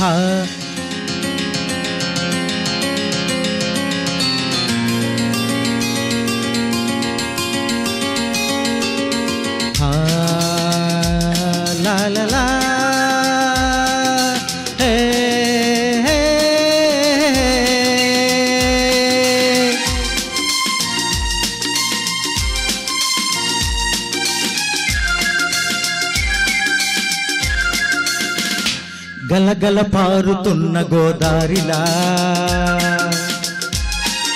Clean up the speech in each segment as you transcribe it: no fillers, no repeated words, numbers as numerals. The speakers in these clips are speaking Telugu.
హా లా లా లా గలగల పారుతున్న గోదారిలా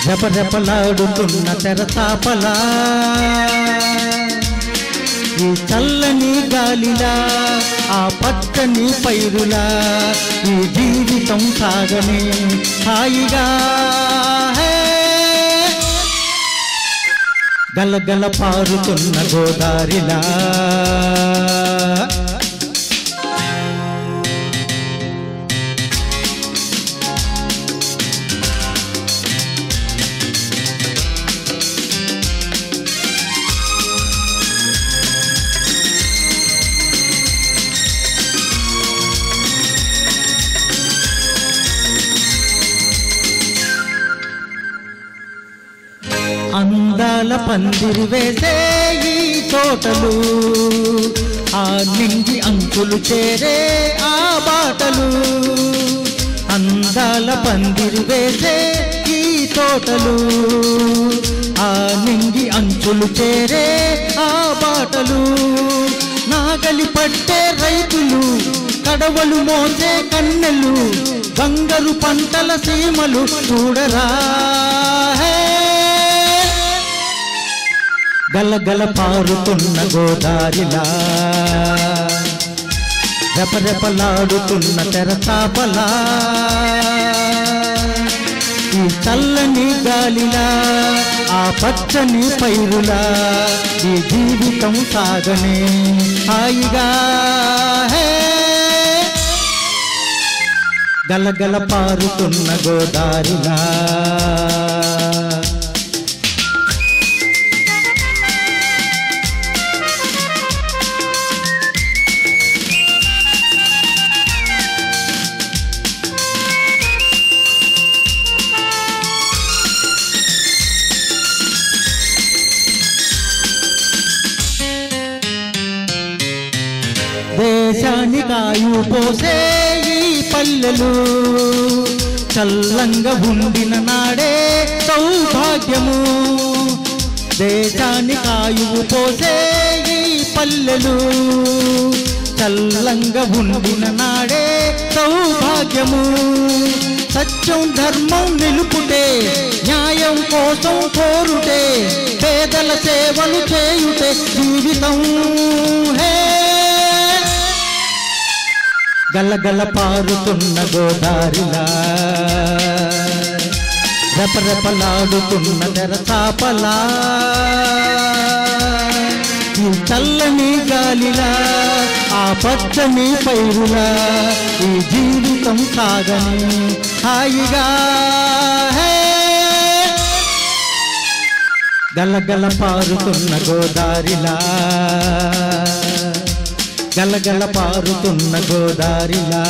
రెపరెపలాడుతున్న తెరతాపలా ఈ చల్లని గాలిలా ఆ పచ్చని పైరులా ఈ జీవితం సాగనే హాయిగా గలగల పారుతున్న గోదారిలా అందాల పందిరి వేసే ఈ తోటలు ఆ నింగి అంకులు చేరే ఆ బాటలు అందాల పందిరి వేసే ఈ తోటలు ఆ నింగి అంచులు చేరే ఆ బాటలు నాగలి పట్టే రైతులు కడవలు మోసే కన్నెలు బంగారు పంటల సీమలు చూడరా గలగల పారుతున్న గోదారిలా రెపరెపలాడుతున్న తెరచాపలా ఈ చల్లని గాలిలా ఆ పచ్చని పైరులా ఈ జీవితం సాగనే హాయిగా గలగల పారుతున్న గోదారిలా దేశానికి ఆయువు పోసే ఈ పల్లెలు చల్లంగా ఉండిన నాడే సౌభాగ్యము దేశానికి ఆయువు పోసే ఈ పల్లెలు చల్లంగా ఉండిన నాడే సౌభాగ్యము సత్యం ధర్మం నిలుపుటే న్యాయం కోసం కోరుటే పేదల సేవలు చేయుటే జీవితం గలగల పారుతున్న గోదారిలా రెపరెపలాడుతున్న తెరచాపలా ఈ చల్లని గాలిలా ఆ పచ్చని పైరులా ఈ జీవితం సాగని హాయిగా గలగల పారుతున్న గోదారిలా గలగల పారుతున్న గోదారిలా